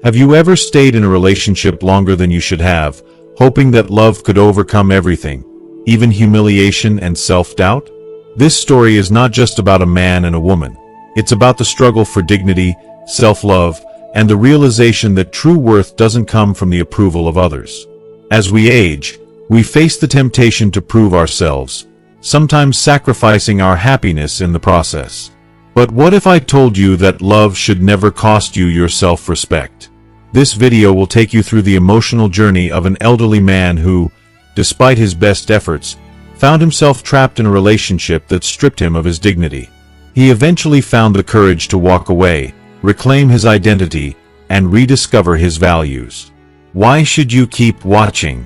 Have you ever stayed in a relationship longer than you should have, hoping that love could overcome everything, even humiliation and self-doubt? This story is not just about a man and a woman. It's about the struggle for dignity, self-love, and the realization that true worth doesn't come from the approval of others. As we age, we face the temptation to prove ourselves, sometimes sacrificing our happiness in the process. But what if I told you that love should never cost you your self-respect? This video will take you through the emotional journey of an elderly man who, despite his best efforts, found himself trapped in a relationship that stripped him of his dignity. He eventually found the courage to walk away, reclaim his identity, and rediscover his values. Why should you keep watching?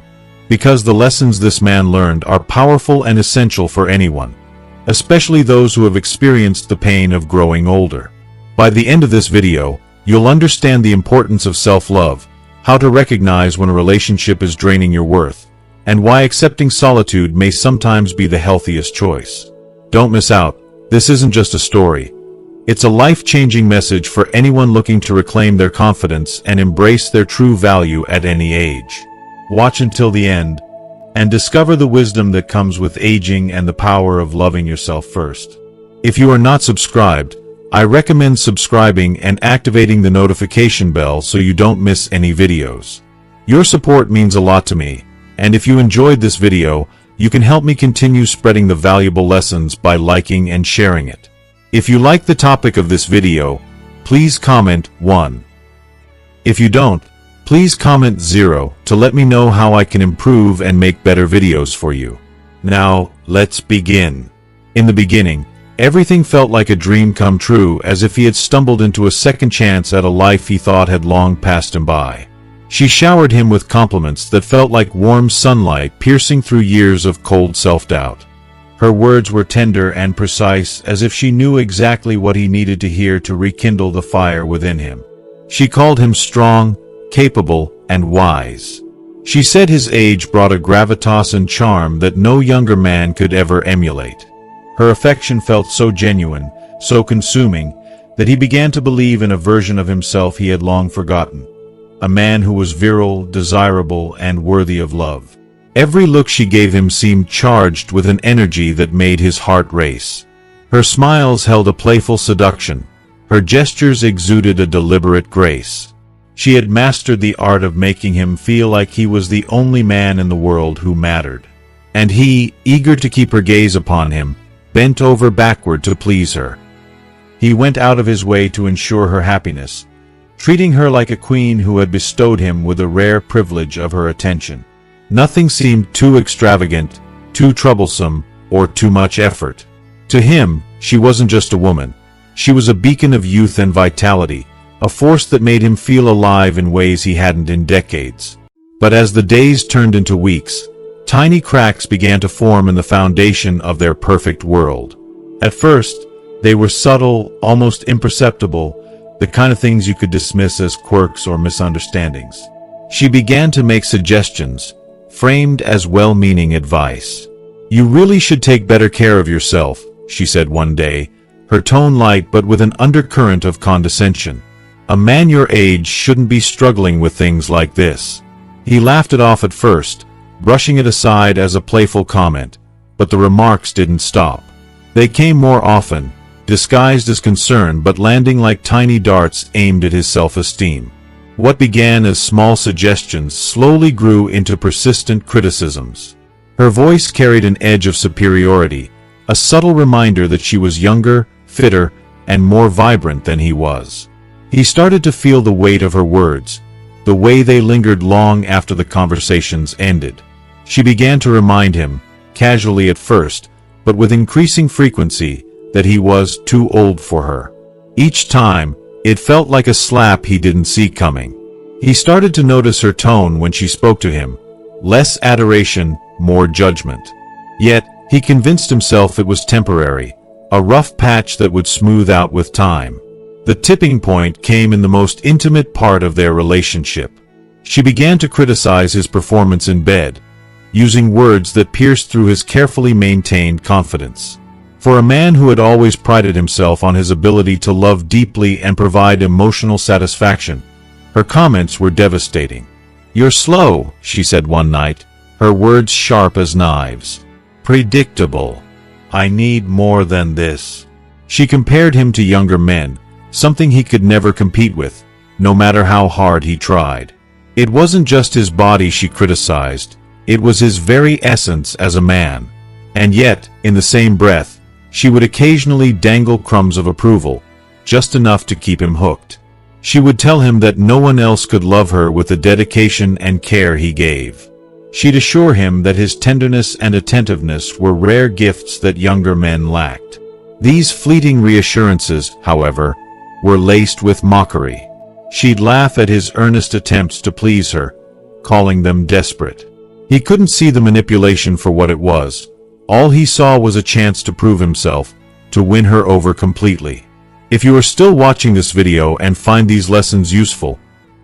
Because the lessons this man learned are powerful and essential for anyone, especially those who have experienced the pain of growing older. By the end of this video, you'll understand the importance of self-love, how to recognize when a relationship is draining your worth, and why accepting solitude may sometimes be the healthiest choice. Don't miss out. This isn't just a story. It's a life-changing message for anyone looking to reclaim their confidence and embrace their true value at any age. Watch until the end, and discover the wisdom that comes with aging and the power of loving yourself first. If you are not subscribed, I recommend subscribing and activating the notification bell so you don't miss any videos. Your support means a lot to me, and if you enjoyed this video, you can help me continue spreading the valuable lessons by liking and sharing it. If you like the topic of this video, please comment 1. If you don't, please comment 0 to let me know how I can improve and make better videos for you. Now, let's begin. In the beginning, everything felt like a dream come true, as if he had stumbled into a second chance at a life he thought had long passed him by. She showered him with compliments that felt like warm sunlight piercing through years of cold self-doubt. Her words were tender and precise, as if she knew exactly what he needed to hear to rekindle the fire within him. She called him strong, capable, and wise. She said his age brought a gravitas and charm that no younger man could ever emulate. Her affection felt so genuine, so consuming, that he began to believe in a version of himself he had long forgotten. A man who was virile, desirable, and worthy of love. Every look she gave him seemed charged with an energy that made his heart race. Her smiles held a playful seduction. Her gestures exuded a deliberate grace. She had mastered the art of making him feel like he was the only man in the world who mattered. And he, eager to keep her gaze upon him, bent over backward to please her. He went out of his way to ensure her happiness, treating her like a queen who had bestowed him with the rare privilege of her attention. Nothing seemed too extravagant, too troublesome, or too much effort. To him, she wasn't just a woman. She was a beacon of youth and vitality, a force that made him feel alive in ways he hadn't in decades. But as the days turned into weeks, tiny cracks began to form in the foundation of their perfect world. At first, they were subtle, almost imperceptible, the kind of things you could dismiss as quirks or misunderstandings. She began to make suggestions, framed as well-meaning advice. "You really should take better care of yourself," she said one day, her tone light but with an undercurrent of condescension. "A man your age shouldn't be struggling with things like this." He laughed it off at first, brushing it aside as a playful comment, but the remarks didn't stop. They came more often, disguised as concern but landing like tiny darts aimed at his self-esteem. What began as small suggestions slowly grew into persistent criticisms. Her voice carried an edge of superiority, a subtle reminder that she was younger, fitter, and more vibrant than he was. He started to feel the weight of her words, the way they lingered long after the conversations ended. She began to remind him, casually at first, but with increasing frequency, that he was too old for her. Each time, it felt like a slap he didn't see coming. He started to notice her tone when she spoke to him, less adoration, more judgment. Yet, he convinced himself it was temporary, a rough patch that would smooth out with time. The tipping point came in the most intimate part of their relationship. She began to criticize his performance in bed, using words that pierced through his carefully maintained confidence. For a man who had always prided himself on his ability to love deeply and provide emotional satisfaction, Her comments were devastating. "You're slow," she said one night, her words sharp as knives. "Predictable. I need more than this." She compared him to younger men, something he could never compete with, no matter how hard he tried. It wasn't just his body she criticized, it was his very essence as a man. And yet, in the same breath, she would occasionally dangle crumbs of approval, just enough to keep him hooked. She would tell him that no one else could love her with the dedication and care he gave. She'd assure him that his tenderness and attentiveness were rare gifts that younger men lacked. These fleeting reassurances, however, were laced with mockery. She'd laugh at his earnest attempts to please her, calling them desperate. He couldn't see the manipulation for what it was. All he saw was a chance to prove himself, to win her over completely. If you are still watching this video and find these lessons useful,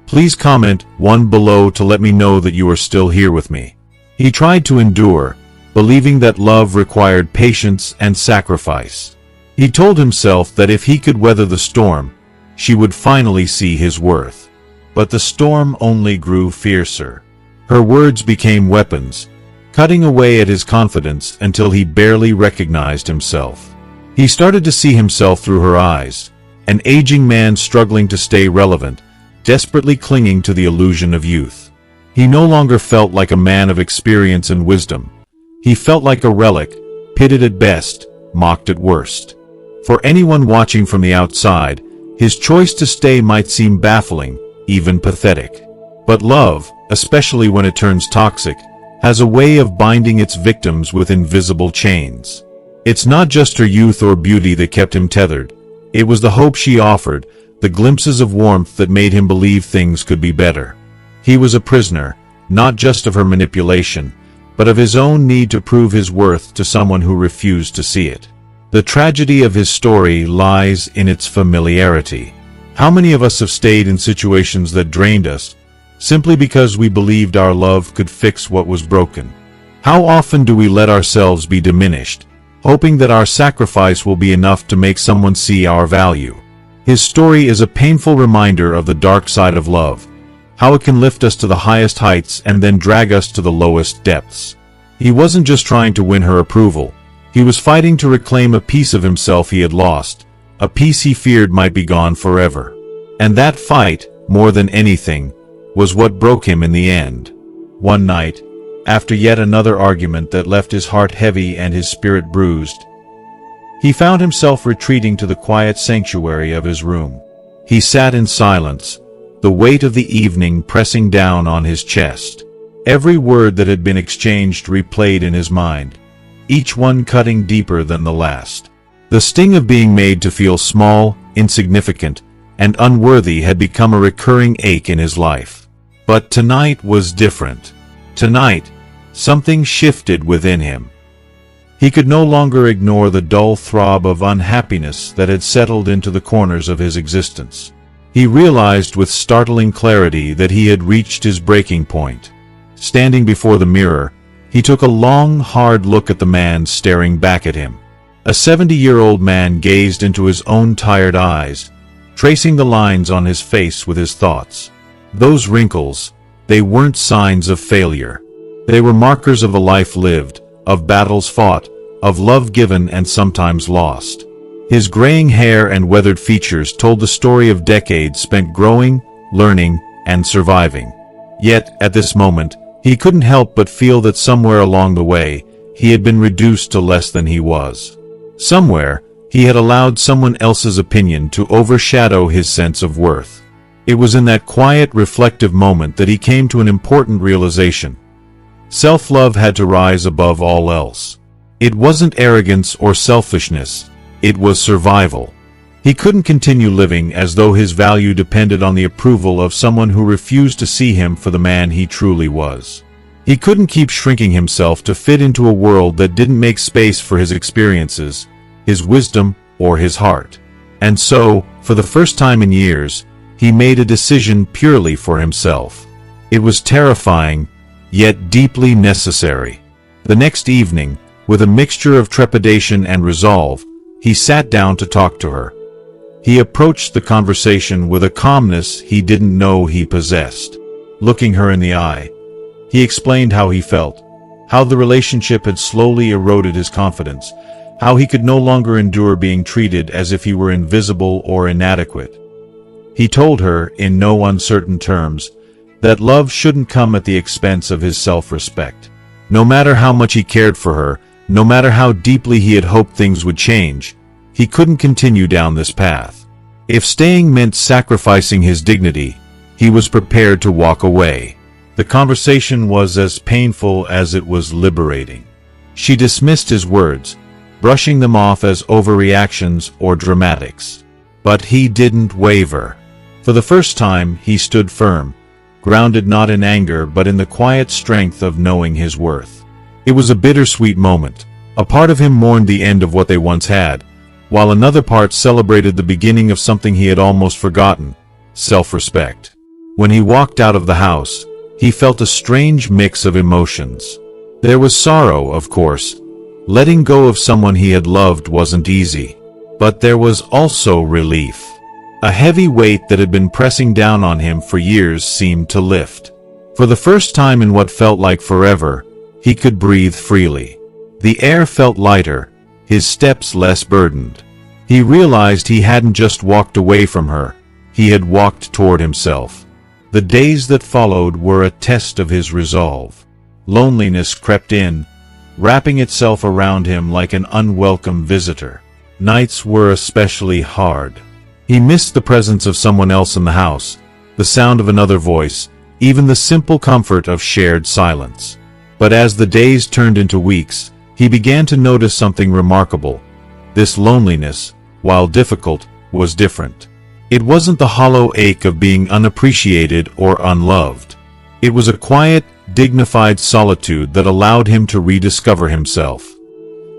please comment one below to let me know that you are still here with me. He tried to endure, believing that love required patience and sacrifice. He told himself that if he could weather the storm, she would finally see his worth. But the storm only grew fiercer. Her words became weapons, cutting away at his confidence until he barely recognized himself. He started to see himself through her eyes, an aging man struggling to stay relevant, desperately clinging to the illusion of youth. He no longer felt like a man of experience and wisdom. He felt like a relic, pitted at best, mocked at worst. For anyone watching from the outside, his choice to stay might seem baffling, even pathetic. But love, especially when it turns toxic, has a way of binding its victims with invisible chains. It's not just her youth or beauty that kept him tethered. It was the hope she offered, the glimpses of warmth that made him believe things could be better. He was a prisoner, not just of her manipulation, but of his own need to prove his worth to someone who refused to see it. The tragedy of his story lies in its familiarity. How many of us have stayed in situations that drained us, simply because we believed our love could fix what was broken? How often do we let ourselves be diminished, hoping that our sacrifice will be enough to make someone see our value? His story is a painful reminder of the dark side of love, how it can lift us to the highest heights and then drag us to the lowest depths. He wasn't just trying to win her approval. He was fighting to reclaim a piece of himself he had lost, a piece he feared might be gone forever. And that fight, more than anything, was what broke him in the end. One night, after yet another argument that left his heart heavy and his spirit bruised, he found himself retreating to the quiet sanctuary of his room. He sat in silence, the weight of the evening pressing down on his chest. Every word that had been exchanged replayed in his mind, each one cutting deeper than the last. The sting of being made to feel small, insignificant, and unworthy had become a recurring ache in his life. But tonight was different. Tonight, something shifted within him. He could no longer ignore the dull throb of unhappiness that had settled into the corners of his existence. He realized with startling clarity that he had reached his breaking point. Standing before the mirror, he took a long, hard look at the man staring back at him. A 70-year-old man gazed into his own tired eyes, tracing the lines on his face with his thoughts. Those wrinkles, they weren't signs of failure. They were markers of a life lived, of battles fought, of love given and sometimes lost. His graying hair and weathered features told the story of decades spent growing, learning, and surviving. Yet, at this moment, he couldn't help but feel that somewhere along the way, he had been reduced to less than he was. Somewhere, he had allowed someone else's opinion to overshadow his sense of worth. It was in that quiet, reflective moment that he came to an important realization. Self-love had to rise above all else. It wasn't arrogance or selfishness, it was survival. He couldn't continue living as though his value depended on the approval of someone who refused to see him for the man he truly was. He couldn't keep shrinking himself to fit into a world that didn't make space for his experiences, his wisdom, or his heart. And so, for the first time in years, he made a decision purely for himself. It was terrifying, yet deeply necessary. The next evening, with a mixture of trepidation and resolve, he sat down to talk to her. He approached the conversation with a calmness he didn't know he possessed. Looking her in the eye, he explained how he felt, how the relationship had slowly eroded his confidence, how he could no longer endure being treated as if he were invisible or inadequate. He told her, in no uncertain terms, that love shouldn't come at the expense of his self-respect. No matter how much he cared for her, no matter how deeply he had hoped things would change, he couldn't continue down this path. If staying meant sacrificing his dignity, he was prepared to walk away. The conversation was as painful as it was liberating. She dismissed his words, brushing them off as overreactions or dramatics. But he didn't waver. For the first time, he stood firm, grounded not in anger but in the quiet strength of knowing his worth. It was a bittersweet moment. A part of him mourned the end of what they once had, while another part celebrated the beginning of something he had almost forgotten: self-respect. When he walked out of the house, he felt a strange mix of emotions. There was sorrow, of course. Letting go of someone he had loved wasn't easy. But there was also relief. A heavy weight that had been pressing down on him for years seemed to lift. For the first time in what felt like forever, he could breathe freely. The air felt lighter, his steps less burdened. He realized he hadn't just walked away from her, he had walked toward himself. The days that followed were a test of his resolve. Loneliness crept in, wrapping itself around him like an unwelcome visitor. Nights were especially hard. He missed the presence of someone else in the house, the sound of another voice, even the simple comfort of shared silence. But as the days turned into weeks, he began to notice something remarkable. This loneliness, while difficult, was different. It wasn't the hollow ache of being unappreciated or unloved. It was a quiet, dignified solitude that allowed him to rediscover himself.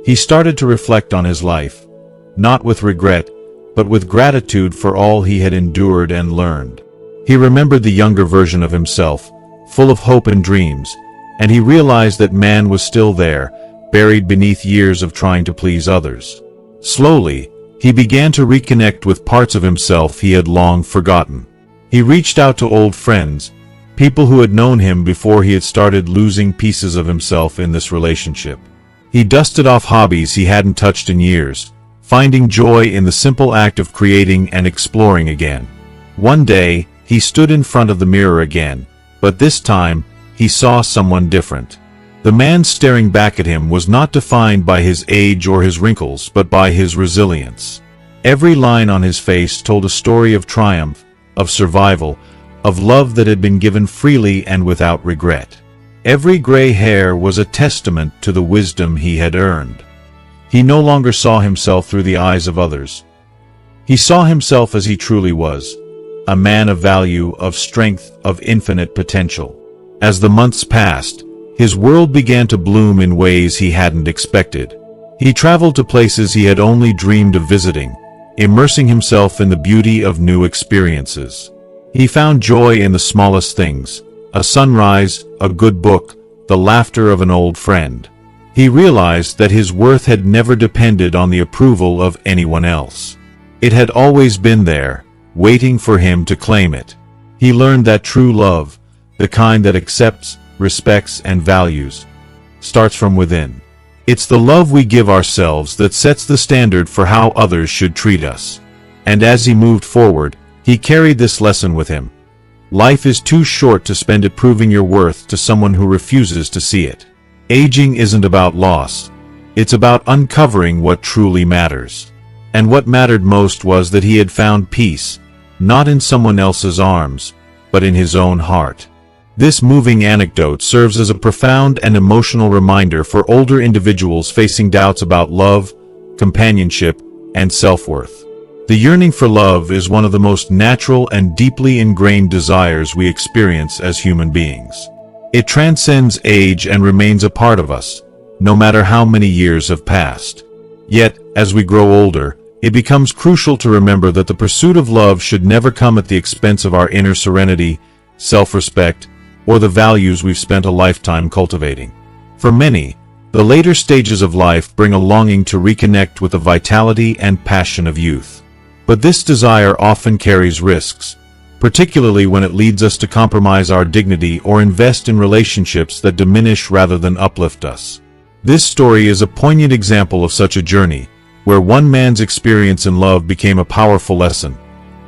He started to reflect on his life, not with regret, but with gratitude for all he had endured and learned. He remembered the younger version of himself, full of hope and dreams, and he realized that man was still there, buried beneath years of trying to please others. Slowly, he began to reconnect with parts of himself he had long forgotten. He reached out to old friends, people who had known him before he had started losing pieces of himself in this relationship. He dusted off hobbies he hadn't touched in years, finding joy in the simple act of creating and exploring again. One day, he stood in front of the mirror again, but this time, he saw someone different. The man staring back at him was not defined by his age or his wrinkles, but by his resilience. Every line on his face told a story of triumph, of survival, of love that had been given freely and without regret. Every gray hair was a testament to the wisdom he had earned. He no longer saw himself through the eyes of others. He saw himself as he truly was, a man of value, of strength, of infinite potential. As the months passed, his world began to bloom in ways he hadn't expected. He traveled to places he had only dreamed of visiting, immersing himself in the beauty of new experiences. He found joy in the smallest things: a sunrise, a good book, the laughter of an old friend. He realized that his worth had never depended on the approval of anyone else. It had always been there, waiting for him to claim it. He learned that true love, the kind that accepts, respects, and values, starts from within. It's the love we give ourselves that sets the standard for how others should treat us. And as he moved forward, he carried this lesson with him. Life is too short to spend it proving your worth to someone who refuses to see it. Aging isn't about loss. It's about uncovering what truly matters. And what mattered most was that he had found peace, not in someone else's arms, but in his own heart. This moving anecdote serves as a profound and emotional reminder for older individuals facing doubts about love, companionship, and self-worth. The yearning for love is one of the most natural and deeply ingrained desires we experience as human beings. It transcends age and remains a part of us, no matter how many years have passed. Yet, as we grow older, it becomes crucial to remember that the pursuit of love should never come at the expense of our inner serenity, self-respect, or the values we've spent a lifetime cultivating. For many, the later stages of life bring a longing to reconnect with the vitality and passion of youth. But this desire often carries risks, particularly when it leads us to compromise our dignity or invest in relationships that diminish rather than uplift us. This story is a poignant example of such a journey, where one man's experience in love became a powerful lesson,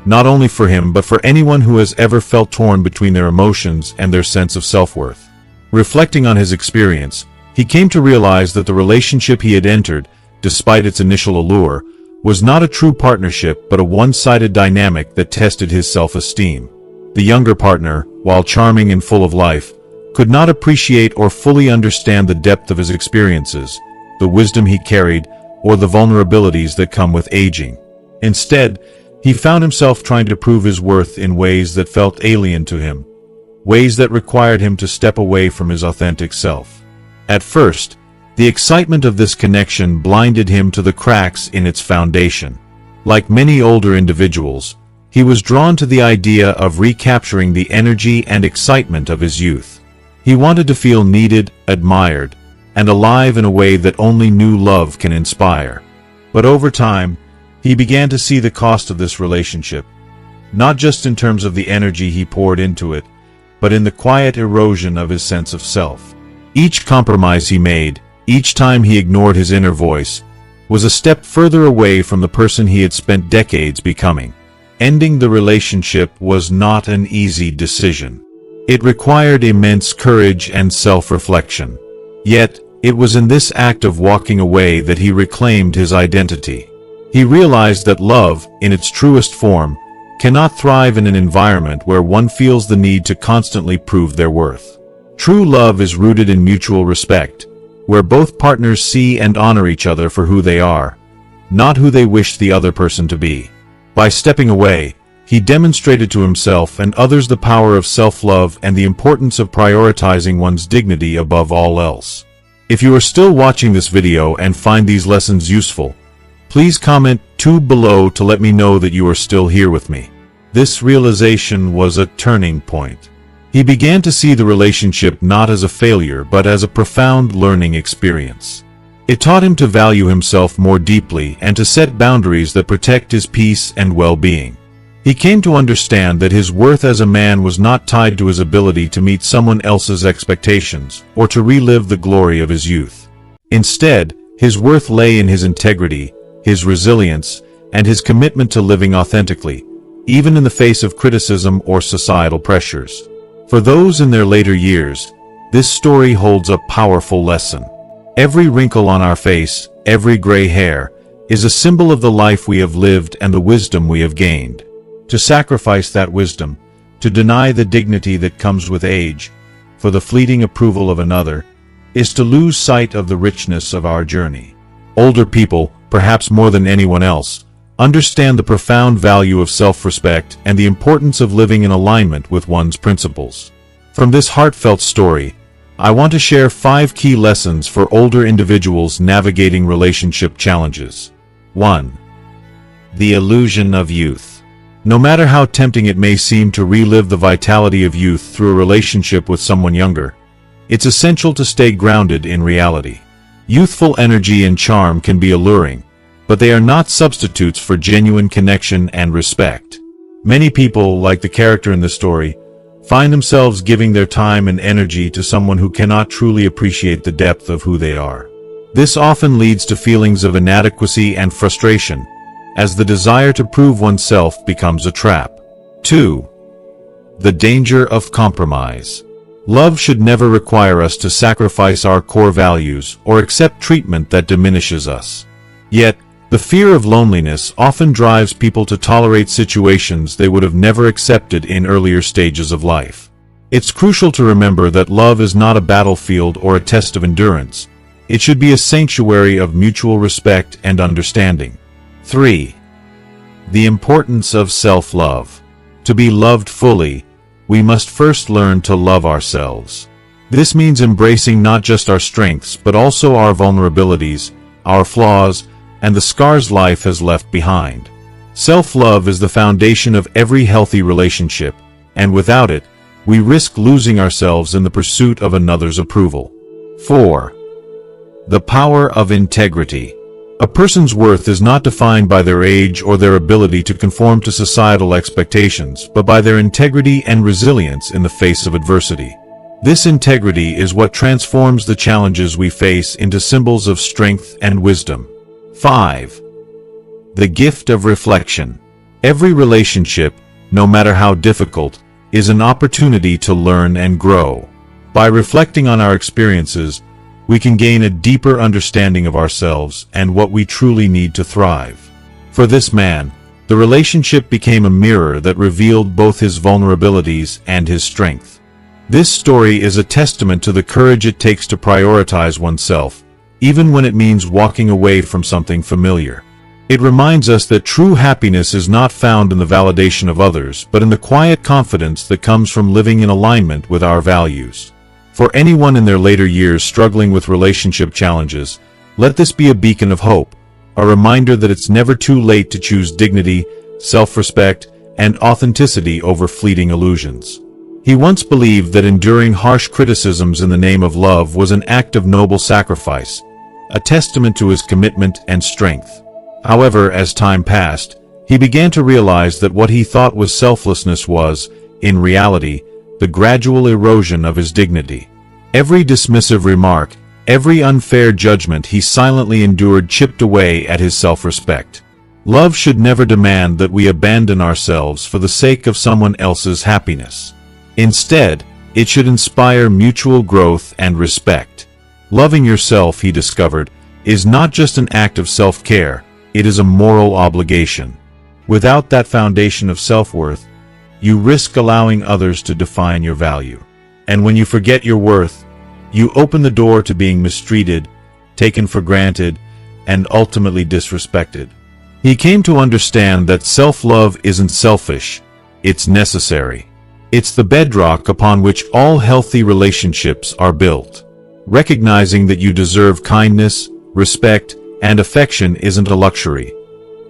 not only for him but for anyone who has ever felt torn between their emotions and their sense of self-worth. Reflecting on his experience, he came to realize that the relationship he had entered, despite its initial allure, was not a true partnership but a one-sided dynamic that tested his self-esteem. The younger partner, while charming and full of life, could not appreciate or fully understand the depth of his experiences, the wisdom he carried, or the vulnerabilities that come with aging. Instead, he found himself trying to prove his worth in ways that felt alien to him, ways that required him to step away from his authentic self. At first, the excitement of this connection blinded him to the cracks in its foundation. Like many older individuals, he was drawn to the idea of recapturing the energy and excitement of his youth. He wanted to feel needed, admired, and alive in a way that only new love can inspire. But over time, he began to see the cost of this relationship, not just in terms of the energy he poured into it, but in the quiet erosion of his sense of self. Each compromise he made, each time he ignored his inner voice, was a step further away from the person he had spent decades becoming. Ending the relationship was not an easy decision. It required immense courage and self-reflection. Yet, it was in this act of walking away that he reclaimed his identity. He realized that love, in its truest form, cannot thrive in an environment where one feels the need to constantly prove their worth. True love is rooted in mutual respect, where both partners see and honor each other for who they are, not who they wish the other person to be. By stepping away, he demonstrated to himself and others the power of self-love and the importance of prioritizing one's dignity above all else. If you are still watching this video and find these lessons useful, please comment 2 below to let me know that you are still here with me. This realization was a turning point. He began to see the relationship not as a failure but as a profound learning experience. It taught him to value himself more deeply and to set boundaries that protect his peace and well-being. He came to understand that his worth as a man was not tied to his ability to meet someone else's expectations or to relive the glory of his youth. Instead, his worth lay in his integrity, his resilience, and his commitment to living authentically, even in the face of criticism or societal pressures. For those in their later years, this story holds a powerful lesson. Every wrinkle on our face, every gray hair, is a symbol of the life we have lived and the wisdom we have gained. To sacrifice that wisdom, to deny the dignity that comes with age, for the fleeting approval of another, is to lose sight of the richness of our journey. Older people, perhaps more than anyone else, understand the profound value of self-respect and the importance of living in alignment with one's principles. From this heartfelt story, I want to share 5 key lessons for older individuals navigating relationship challenges. 1. The illusion of youth. No matter how tempting it may seem to relive the vitality of youth through a relationship with someone younger, it's essential to stay grounded in reality. Youthful energy and charm can be alluring, but they are not substitutes for genuine connection and respect. Many people, like the character in the story, find themselves giving their time and energy to someone who cannot truly appreciate the depth of who they are. This often leads to feelings of inadequacy and frustration, as the desire to prove oneself becomes a trap. 2. The danger of compromise. Love should never require us to sacrifice our core values or accept treatment that diminishes us. Yet, the fear of loneliness often drives people to tolerate situations they would have never accepted in earlier stages of life. It's crucial to remember that love is not a battlefield or a test of endurance. It should be a sanctuary of mutual respect and understanding. 3. The importance of self-love. To be loved fully, we must first learn to love ourselves. This means embracing not just our strengths but also our vulnerabilities, our flaws, and the scars life has left behind. Self-love is the foundation of every healthy relationship, and without it, we risk losing ourselves in the pursuit of another's approval. 4. The power of integrity. A person's worth is not defined by their age or their ability to conform to societal expectations, but by their integrity and resilience in the face of adversity. This integrity is what transforms the challenges we face into symbols of strength and wisdom. 5. The gift of reflection. Every relationship, no matter how difficult, is an opportunity to learn and grow. By reflecting on our experiences, we can gain a deeper understanding of ourselves and what we truly need to thrive. For this man, the relationship became a mirror that revealed both his vulnerabilities and his strength. This story is a testament to the courage it takes to prioritize oneself, even when it means walking away from something familiar. It reminds us that true happiness is not found in the validation of others, but in the quiet confidence that comes from living in alignment with our values. For anyone in their later years struggling with relationship challenges, let this be a beacon of hope, a reminder that it's never too late to choose dignity, self-respect, and authenticity over fleeting illusions. He once believed that enduring harsh criticisms in the name of love was an act of noble sacrifice, a testament to his commitment and strength. However, as time passed, he began to realize that what he thought was selflessness was, in reality, the gradual erosion of his dignity. Every dismissive remark, every unfair judgment he silently endured chipped away at his self-respect. Love should never demand that we abandon ourselves for the sake of someone else's happiness. Instead, it should inspire mutual growth and respect. Loving yourself, he discovered, is not just an act of self-care, it is a moral obligation. Without that foundation of self-worth, you risk allowing others to define your value. And when you forget your worth, you open the door to being mistreated, taken for granted, and ultimately disrespected. He came to understand that self-love isn't selfish, it's necessary. It's the bedrock upon which all healthy relationships are built. Recognizing that you deserve kindness, respect, and affection isn't a luxury.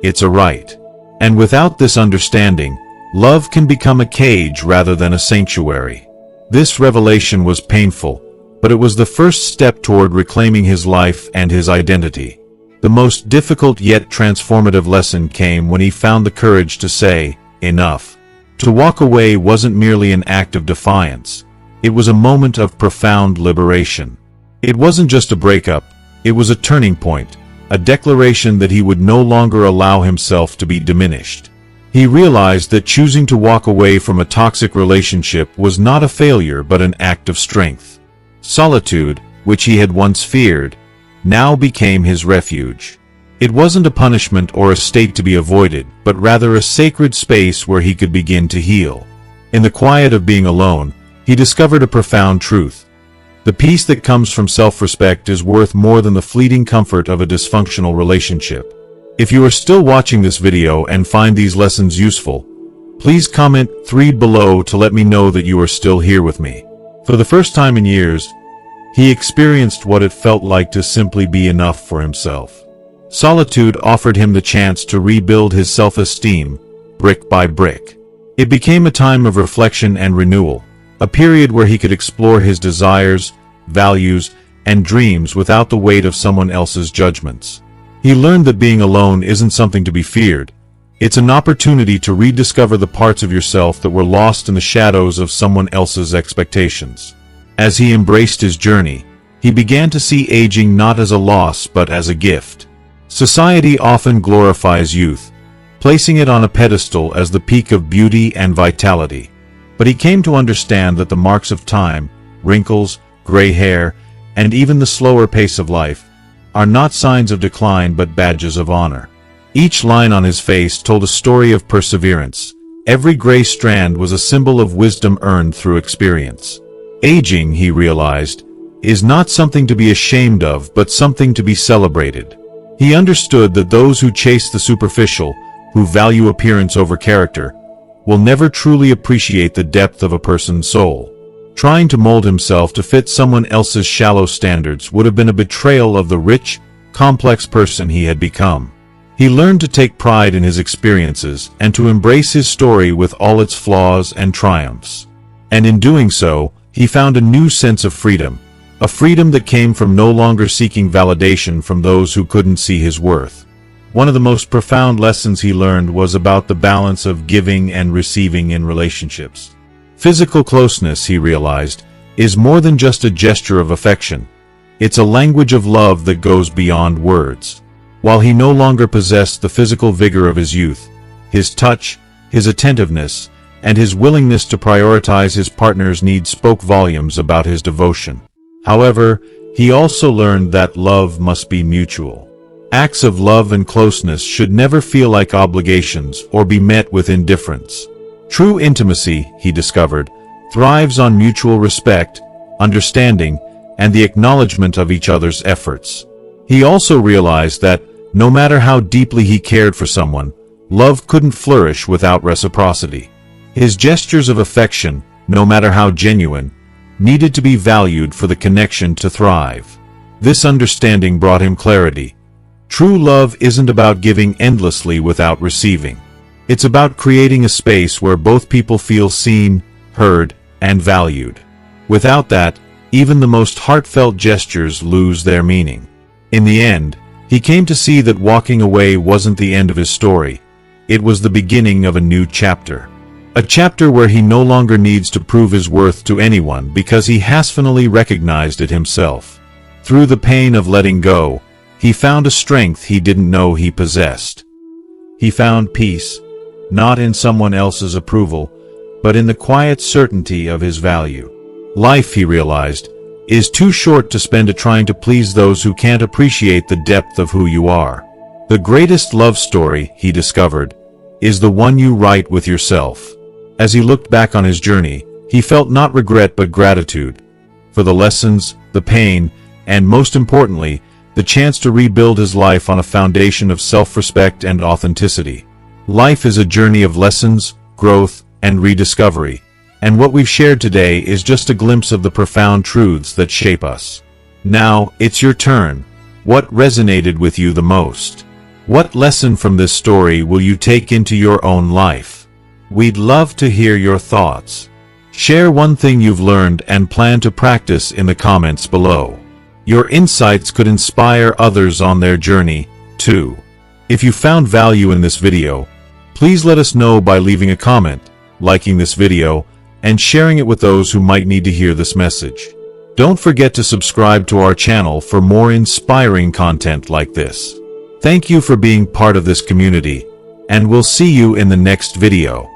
It's a right. And without this understanding, love can become a cage rather than a sanctuary. This revelation was painful, but it was the first step toward reclaiming his life and his identity. The most difficult yet transformative lesson came when he found the courage to say, "Enough." To walk away wasn't merely an act of defiance. It was a moment of profound liberation. It wasn't just a breakup, it was a turning point, a declaration that he would no longer allow himself to be diminished. He realized that choosing to walk away from a toxic relationship was not a failure but an act of strength. Solitude, which he had once feared, now became his refuge. It wasn't a punishment or a state to be avoided, but rather a sacred space where he could begin to heal. In the quiet of being alone, he discovered a profound truth. The peace that comes from self-respect is worth more than the fleeting comfort of a dysfunctional relationship. If you are still watching this video and find these lessons useful, please comment 3 below to let me know that you are still here with me. For the first time in years, he experienced what it felt like to simply be enough for himself. Solitude offered him the chance to rebuild his self-esteem, brick by brick. It became a time of reflection and renewal, a period where he could explore his desires, values, and dreams without the weight of someone else's judgments. He learned that being alone isn't something to be feared. It's an opportunity to rediscover the parts of yourself that were lost in the shadows of someone else's expectations. As he embraced his journey, he began to see aging not as a loss but as a gift. Society often glorifies youth, placing it on a pedestal as the peak of beauty and vitality. But he came to understand that the marks of time, wrinkles, gray hair, and even the slower pace of life, are not signs of decline but badges of honor. Each line on his face told a story of perseverance. Every gray strand was a symbol of wisdom earned through experience. Aging, he realized, is not something to be ashamed of but something to be celebrated. He understood that those who chase the superficial, who value appearance over character, will never truly appreciate the depth of a person's soul. Trying to mold himself to fit someone else's shallow standards would have been a betrayal of the rich, complex person he had become. He learned to take pride in his experiences and to embrace his story with all its flaws and triumphs. And in doing so, he found a new sense of freedom, a freedom that came from no longer seeking validation from those who couldn't see his worth. One of the most profound lessons he learned was about the balance of giving and receiving in relationships. Physical closeness, he realized, is more than just a gesture of affection. It's a language of love that goes beyond words. While he no longer possessed the physical vigor of his youth, his touch, his attentiveness, and his willingness to prioritize his partner's needs spoke volumes about his devotion. However, he also learned that love must be mutual. Acts of love and closeness should never feel like obligations or be met with indifference. True intimacy, he discovered, thrives on mutual respect, understanding, and the acknowledgement of each other's efforts. He also realized that, no matter how deeply he cared for someone, love couldn't flourish without reciprocity. His gestures of affection, no matter how genuine, needed to be valued for the connection to thrive. This understanding brought him clarity. True love isn't about giving endlessly without receiving. It's about creating a space where both people feel seen, heard, and valued. Without that, even the most heartfelt gestures lose their meaning. In the end, he came to see that walking away wasn't the end of his story. It was the beginning of a new chapter. A chapter where he no longer needs to prove his worth to anyone because he has finally recognized it himself. Through the pain of letting go, he found a strength he didn't know he possessed. He found peace, not in someone else's approval, but in the quiet certainty of his value. Life, he realized, is too short to spend it trying to please those who can't appreciate the depth of who you are. The greatest love story, he discovered, is the one you write with yourself. As he looked back on his journey, he felt not regret but gratitude for the lessons, the pain, and most importantly, the chance to rebuild his life on a foundation of self-respect and authenticity. Life is a journey of lessons, growth, and rediscovery, and what we've shared today is just a glimpse of the profound truths that shape us. Now, it's your turn. What resonated with you the most? What lesson from this story will you take into your own life? We'd love to hear your thoughts. Share one thing you've learned and plan to practice in the comments below. Your insights could inspire others on their journey, too. If you found value in this video, please let us know by leaving a comment, liking this video, and sharing it with those who might need to hear this message. Don't forget to subscribe to our channel for more inspiring content like this. Thank you for being part of this community, and we'll see you in the next video.